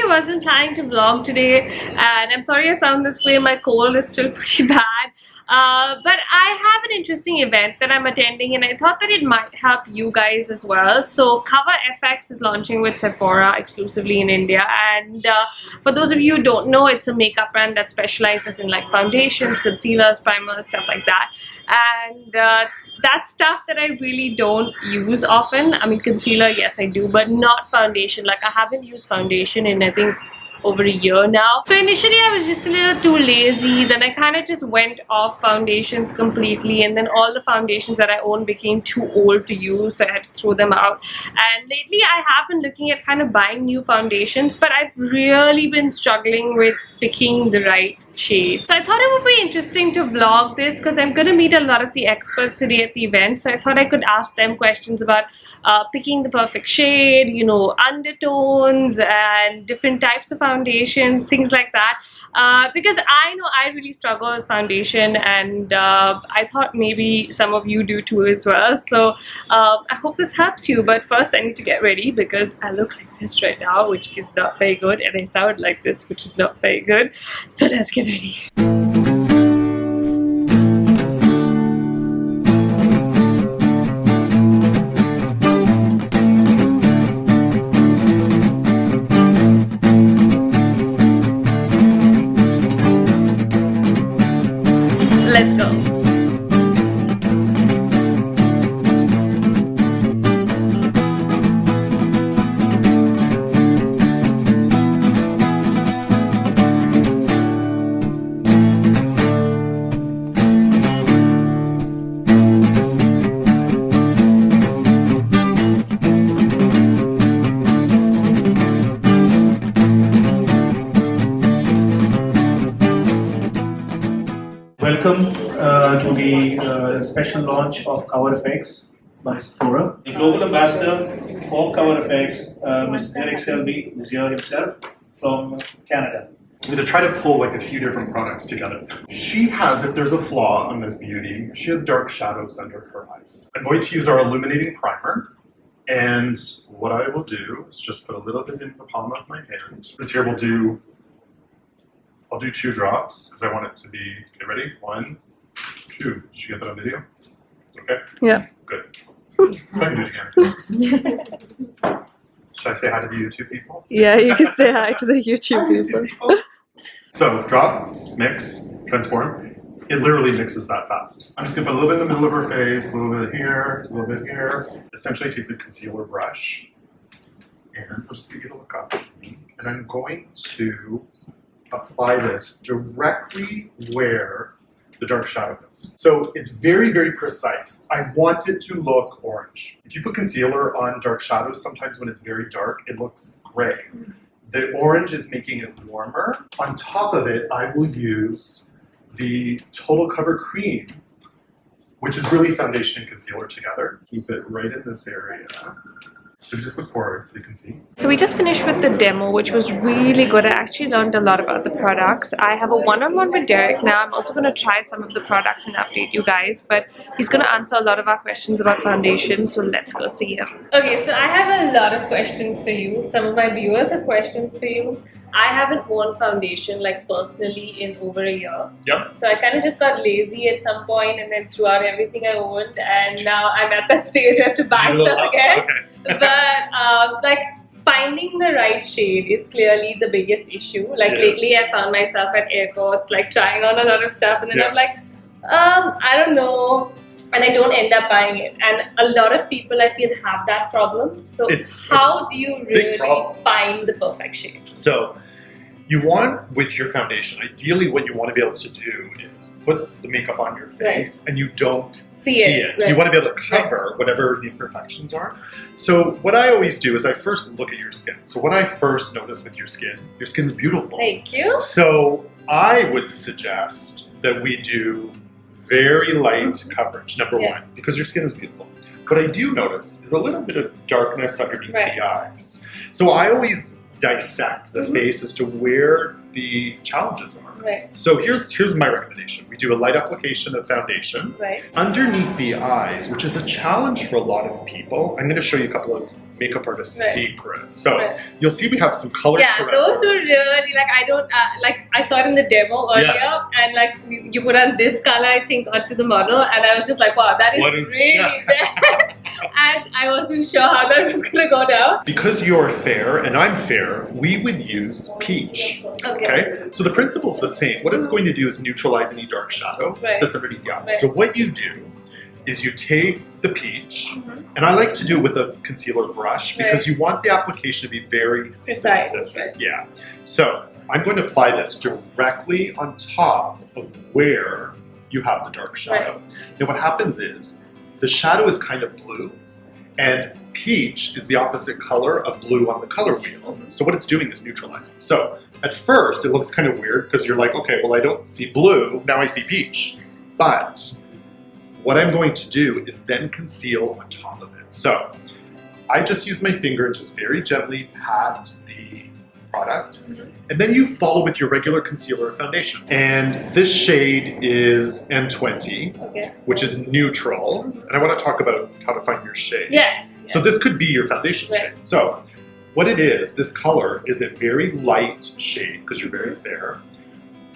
wasn't planning to vlog today, and I'm sorry I sound this way. My cold is still pretty bad. But I have an interesting event that I'm attending, and I thought that it might help you guys as well. So Cover FX is launching with Sephora exclusively in India, and for those of you who don't know, it's a makeup brand that specializes in like foundations, concealers, primers, stuff like that. And that's stuff that I really don't use often. I mean, concealer, yes I do, but not foundation. Like, I haven't used foundation in I think over a year now. So initially I was just a little too lazy, then I kind of just went off foundations completely, and then all the foundations that I own became too old to use, so I had to throw them out. And lately I have been looking at kind of buying new foundations, but I've really been struggling with picking the right shade. So I thought it would be interesting to vlog this because I'm going to meet a lot of the experts today at the event, so I thought I could ask them questions about picking the perfect shade, you know, undertones and different types of foundations, things like that, because I know I really struggle with foundation, and I thought maybe some of you do too as well. So I hope this helps you, but first I need to get ready because I look like this right now, which is not very good, and I sound like this, which is not very good. So let's get ready. Let's go. Welcome to the special launch of Cover FX by Sephora. The global ambassador for Cover FX, Mr. Derek Selby, who's here himself from Canada. I'm going to try to pull like a few different products together. She has, if there's a flaw on this beauty, she has dark shadows under her eyes. I'm going to use our illuminating primer, and what I will do is just put a little bit in the palm of my hand. This here I'll do 2 drops because I want it to be, get ready, 1, 2. Did you get that on video? Okay? Yeah. Good. So I can do it again. Should I say hi to the YouTube people? Yeah, you can say hi to the YouTube people. So drop, mix, transform. It literally mixes that fast. I'm just gonna put a little bit in the middle of her face, a little bit here, a little bit here. Essentially take the concealer brush, and I'll just get you to look up. And I'm going to apply this directly where the dark shadow is. So it's very, very precise. I want it to look orange. If you put concealer on dark shadows, sometimes when it's very dark, it looks gray. The orange is making it warmer. On top of it, I will use the Total Cover Cream, which is really foundation and concealer together. Keep it right in this area. So just look forward so you can see. So we just finished with the demo, which was really good. I actually learned a lot about the products. I have a one-on-one with Derek now. I'm also going to try some of the products and update you guys, but he's going to answer a lot of our questions about foundation, so let's go see him. Okay, so I have a lot of questions for you. Some of my viewers have questions for you. I haven't worn foundation like personally in over a year. Yep. So I kind of just got lazy at some point and then threw out everything I owned, and now I'm at that stage where I have to buy stuff again. Okay. But like finding the right shade is clearly the biggest issue. Like lately I found myself at airports like trying on a lot of stuff, and then I'm like, I don't know, and I don't end up buying it. And a lot of people I feel have that problem. So how do you really find the perfect shade? So you want, with your foundation, ideally what you want to be able to do is put the makeup on your face and you don't see it. You want to be able to cover whatever the imperfections are. So what I always do is I first look at your skin. So what I first notice with your skin's beautiful. Thank you. So I would suggest that we do very light coverage, number one, because your skin is beautiful. What I do notice is a little bit of darkness underneath the eyes. So I always dissect the face as to where the challenges are. So here's my recommendation. We do a light application of foundation underneath the eyes, which is a challenge for a lot of people. I'm going to show you a couple of makeup artist Right. secret. So Right. you'll see we have some color Yeah, those were correctors. really like I don't like I saw it in the demo earlier, and like you put on this color I think onto the model, and I was just like, wow, that is What is- really yeah. bad, and I wasn't sure how that was gonna go down. Because you're fair and I'm fair, we would use peach. Okay? So the principle's the same. What it's going to do is neutralize any dark shadow Right. that's underneath the eye. Right. So what you do is you take the peach, Mhm. and I like to do it with a concealer brush because you want the application to be very Precise, specific. right. Yeah. So I'm going to apply this directly on top of where you have the dark shadow. Now what happens is the shadow is kind of blue, and peach is the opposite color of blue on the color wheel. So what it's doing is neutralizing. So at first it looks kind of weird because you're like, okay, well I don't see blue, now I see peach. But what I'm going to do is then conceal on top of it. So I just use my finger and just very gently pat the product. And then you follow with your regular concealer or foundation. And this shade is M20, Okay. which is neutral. And I want to talk about how to find your shade. Yes. So this could be your foundation Right. shade. So what it is, this color is a very light shade because you're very fair,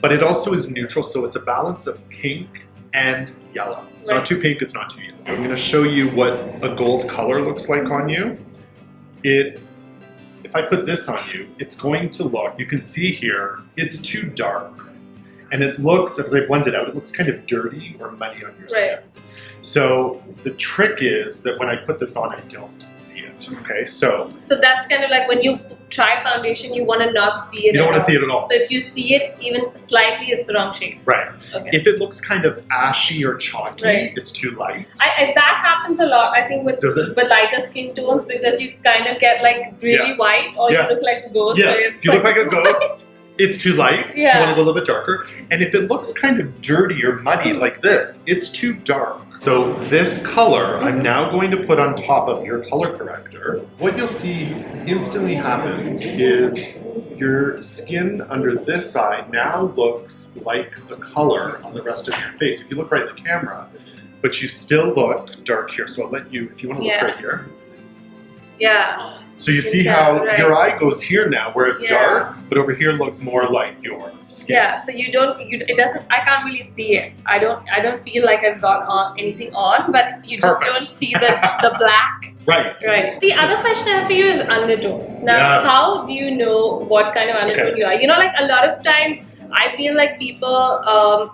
but it also is neutral, so it's a balance of pink and yellow. It's Right. not too pink, it's not too yellow. I'm going to show you what a gold color looks like on you. If I put this on you, it's going to look, you can see here, it's too dark. And it looks, as I blend it out, it looks kind of dirty or muddy on your skin. Right. So the trick is that when I put this on, I don't see it, okay? So So that's kind of like when you try foundation, you want to not see it. you don't at want to all. see it at all. So if you see it even slightly, it's the wrong shade. Right. Okay. If it looks kind of ashy or chalky, Right. it's too light. That happens a lot, I think, with Does it? lighter skin tones because you kind of get like really Yeah. white or Yeah. you look like a ghost. Yeah, or it's if you look like a ghost, it's too light, so you Yeah. want to go a little bit darker. And if it looks kind of dirty or muddy like this, it's too dark. So this color, I'm now going to put on top of your color corrector. What you'll see instantly happens is your skin under this side now looks like the color on the rest of your face. If you look right at the camera, but you still look dark here. So I'll let you, if you want to look Yeah. right here. Yeah. So you see Yeah, how right. your eye goes here now where it's Yeah. dark, but over here looks more like your skin. Yeah, so it doesn't, I can't really see it. I don't feel like I've got anything on, but you just Perfect. don't see the black. Right. Right. The other question I have for you is undertones. Now, Yes. how do you know what kind of undertone Okay. you are? You know, like a lot of times, I feel like people are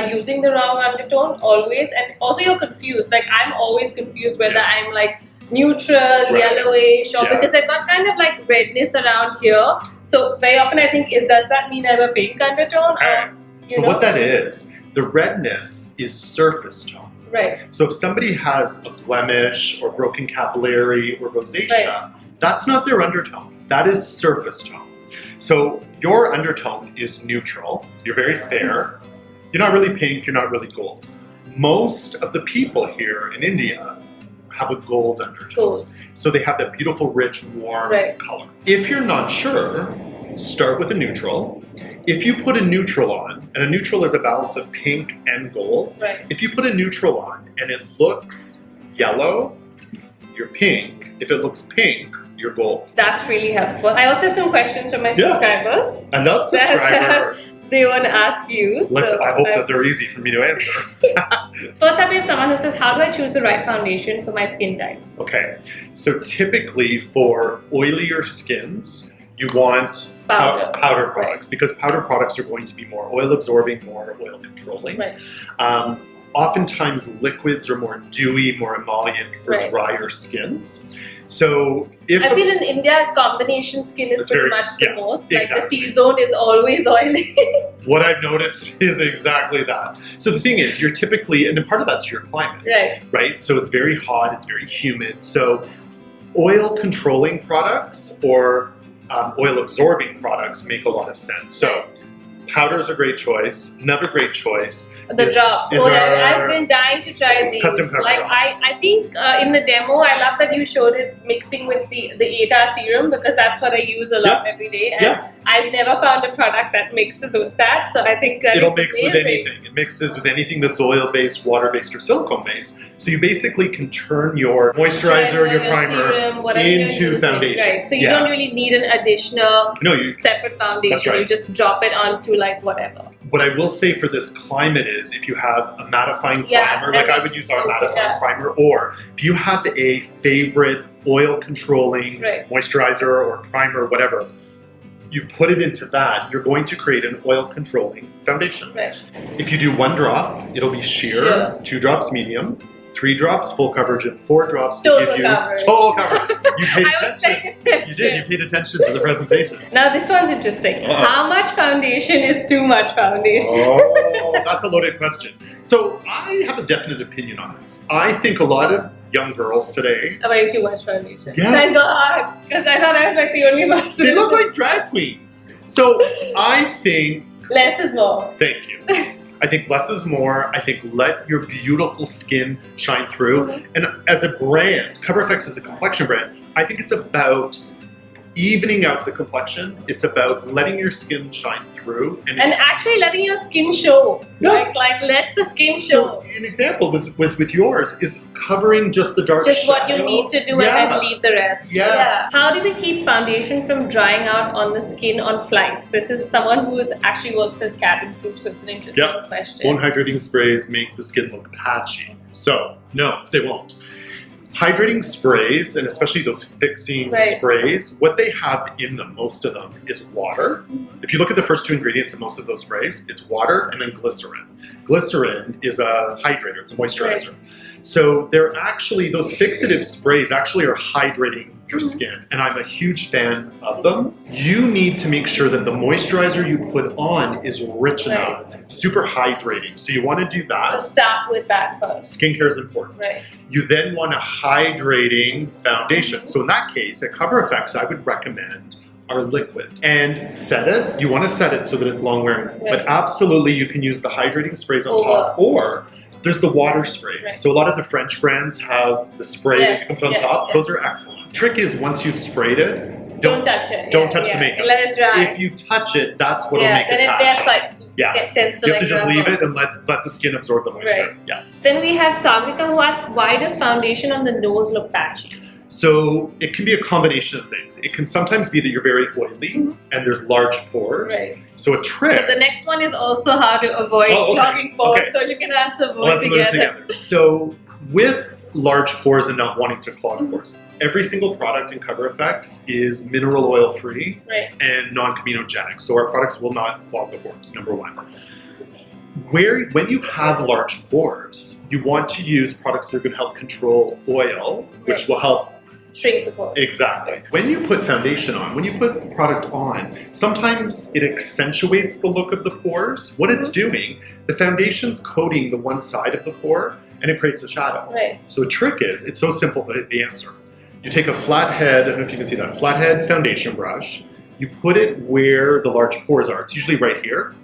using the wrong undertone always, and also you're confused. Like I'm always confused whether Yeah. I'm like neutral, Right. yellowish, or Yeah. because I've got kind of like redness around here. So very often I think, does that mean I have a pink undertone? Okay. Or, you So know? what that is, the redness is surface tone. Right. So if somebody has a blemish or broken capillary or rosacea, that's not their undertone. That is surface tone. So your undertone is neutral. You're very fair. You're not really pink. You're not really gold. Most of the people here in India have a gold undertone. Cool. So they have that beautiful, rich, warm Right. color. If you're not sure, start with a neutral. If you put a neutral on, and a neutral is a balance of pink and gold, Right. if you put a neutral on and it looks yellow, you're pink. If it looks pink, you're gold. That's really helpful. I also have some questions from my Yeah. subscribers. I love subscribers. They want to ask you. I hope that they're easy for me to answer. First up, we have someone who says, how do I choose the right foundation for my skin type? Okay, so typically for oilier skins, you want Powder. powder products because powder products are going to be more oil absorbing, more oil controlling. Right. Oftentimes liquids are more dewy, more emollient for Right. drier skins. So if I feel in India, combination skin is It's pretty very- much the yeah, most. Like exactly. the T-zone is always oily. what I've noticed is exactly that. So the thing is, you're typically, and part of that's your climate, Right. right? So it's very hot, it's very humid. So oil controlling products or oil absorbing products make a lot of sense. So powder is a great choice. Another great choice. The is- drops. is Oh, our I've been dying to try these. custom cover Like drops. I think in the demo, I love that you showed it mixing with the 8-hour serum because that's what I use a lot every day. And Yeah. I've never found a product that mixes with that, so I think that It'll is mix with amazing. anything. It mixes with anything that's oil-based, water-based, or silicone-based. So you basically can turn your moisturizer, your primer serum, whatever you're into using, foundation. Right. So you don't really need an additional No, you. separate foundation. That's right. You just drop it onto like whatever. What I will say for this climate is if you have a mattifying primer, like I would use our mattifying primer, or if you have a favorite oil controlling moisturizer or primer, whatever, you put it into that, you're going to create an oil controlling foundation. Right. If you do 1 drop, it'll be sheer, 2 drops medium, 3 drops full coverage, and 4 drops to Total give you coverage. total coverage. You paid I was paying attention. attention. You did, you paid attention to the presentation. Now this one's interesting. Uh-oh. How much foundation is too much foundation? Oh, that's a loaded question. So I have a definite opinion on this. I think a lot of young girls today, Way too much foundation. Yes. Thank God, because I thought I was like the only one. they look like drag queens. So I think, Less is more. thank you. I think less is more. I think let your beautiful skin shine through. And as a brand, CoverFX is a complexion brand. I think it's about evening out the complexion. It's about letting your skin shine through. And actually letting your skin show. Yes. Like let the skin so show. an example was with yours, is covering just the dark Just what you shadow. need to do and Yeah. then leave the rest. Yes. Yeah. How do we keep foundation from drying out on the skin on flights? This is someone who actually works as cabin crew, so it's an interesting question. Won't hydrating sprays make the skin look patchy? So, no, they won't. Hydrating sprays, and especially those fixing sprays, what they have in them, most of them, is water. If you look at the first 2 ingredients in most of those sprays, it's water and then glycerin. Glycerin is a hydrator, it's a moisturizer. So they're actually, those fixative sprays actually are hydrating your skin, and I'm a huge fan of them. You need to make sure that the moisturizer you put on is rich enough, super hydrating. So you want to do that. So start with that first. Skincare is important. Right. You then want a hydrating foundation. So in that case, at CoverFX, I would recommend our liquid. And set it. You want to set it so that it's long wearing. But absolutely, you can use the hydrating sprays on top, or there's the water sprays. So a lot of the French brands have the spray that you can put on top. Those are excellent. Trick is once you've sprayed it, don't touch it. Don't touch the makeup. Let it dry. If you touch it, that's what'll make it patchy. You have to just leave it and let the skin absorb the moisture. Then we have Sagrika who asks, why does foundation on the nose look patchy? So it can be a combination of things. It can sometimes be that you're very oily and there's large pores. So a trick. So the next one is also how to avoid clogging pores. So you can answer both together. So with large pores and not wanting to clog pores, every single product in CoverFX is mineral oil free and non-comedogenic. So our products will not clog the pores, number 1. When you have large pores, you want to use products that are going to help control oil, which will help shrink the pores. Exactly. When you put foundation on, when you put product on, sometimes it accentuates the look of the pores. What it's doing, the foundation's coating the one side of the pore, and it creates a shadow. So a trick is, it's so simple, but the answer. You take a flathead, I don't know if you can see that, flathead foundation brush, you put it where the large pores are. It's usually right here.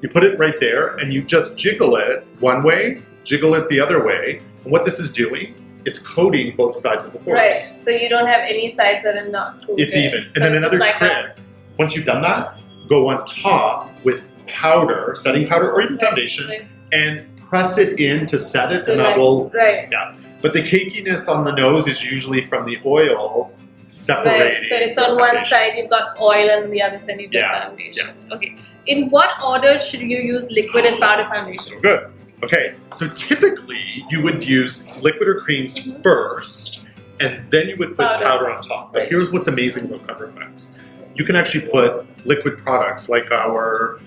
You put it right there, and you just jiggle it one way, jiggle it the other way. And what this is doing, it's coating both sides of the pores. So you don't have any sides that are not coated. It's even. And then another trick, once you've done that, go on top with powder, setting powder or even foundation, and press it in to set it, and that will, But the cakiness on the nose is usually from the oil separating. So it's on one side you've got oil and on the other side you've got foundation. Okay. In what order should you use liquid and powder foundation? So good. Okay, so typically you would use liquid or creams first, and then you would put powder on top. But here's what's amazing about CoverFX. You can actually put liquid products like our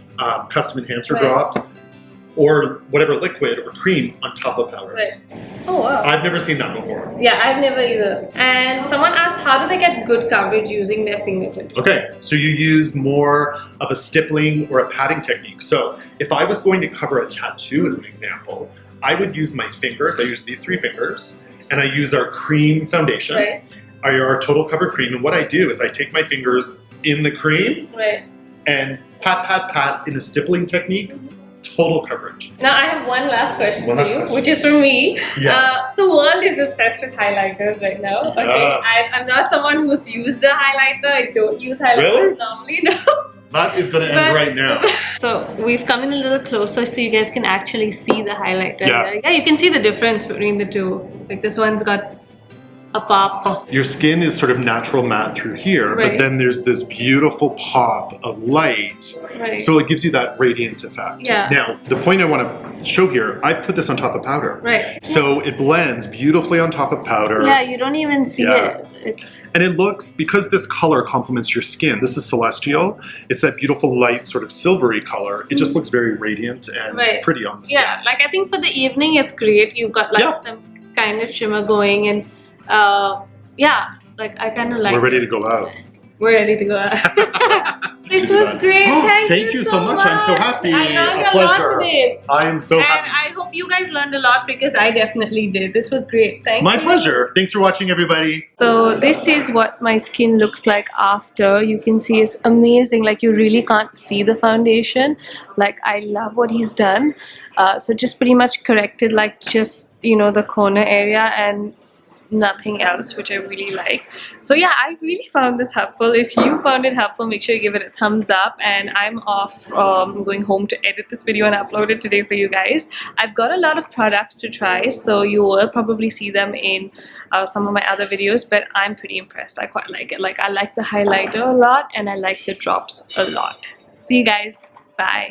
custom enhancer drops, or whatever liquid or cream on top of powder. Oh wow. I've never seen that before. Yeah, I've never either. And someone asked, how do they get good coverage using their fingertips? Okay, so you use more of a stippling or a patting technique. So if I was going to cover a tattoo as an example, I would use my fingers. I use these 3 fingers, and I use our cream foundation, our total covered cream. And what I do is I take my fingers in the cream and pat, pat, pat in a stippling technique. Total coverage. Now I have one last question for you, which is from me. The world is obsessed with highlighters right now. Okay, I'm not someone who's used a highlighter. I don't use highlighters normally. No. That is going to end right now. So we've come in a little closer so you guys can actually see the highlighter. Yeah. Yeah, you can see the difference between the two. Like this one's got a pop. Your skin is sort of natural matte through here, Right. but then there's this beautiful pop of light. Right. So it gives you that radiant effect. Yeah. Now, the point I want to show here, I've put this on top of powder. Right. So it blends beautifully on top of powder. Yeah, you don't even see Yeah. it. And it looks, because this color complements your skin, this is celestial, it's that beautiful light sort of silvery color. It just looks very radiant and Right. pretty on the skin. Yeah, like I think for the evening it's great. You've got like Yeah. some kind of shimmer going and yeah, like I kind of like We're ready to go out. We're ready to go out. This do was that. great. Thank you so much. I'm so happy. I learned A a lot pleasure. today. I am so And happy. I hope you guys learned a lot because I definitely did. This was great. Thank My you. pleasure. Thanks for watching, everybody. So this is what my skin looks like after. You can see it's amazing. Like you really can't see the foundation. Like I love what he's done. So just pretty much corrected like just, you know, the corner area and nothing else, which I really like. So yeah, I really found this helpful. If you found it helpful, make sure you give it a thumbs up. And I'm off going home to edit this video and upload it today for you guys. I've got a lot of products to try, so you will probably see them in some of my other videos, but I'm pretty impressed. I quite like it. Like I like the highlighter a lot and I like the drops a lot. See you guys. Bye.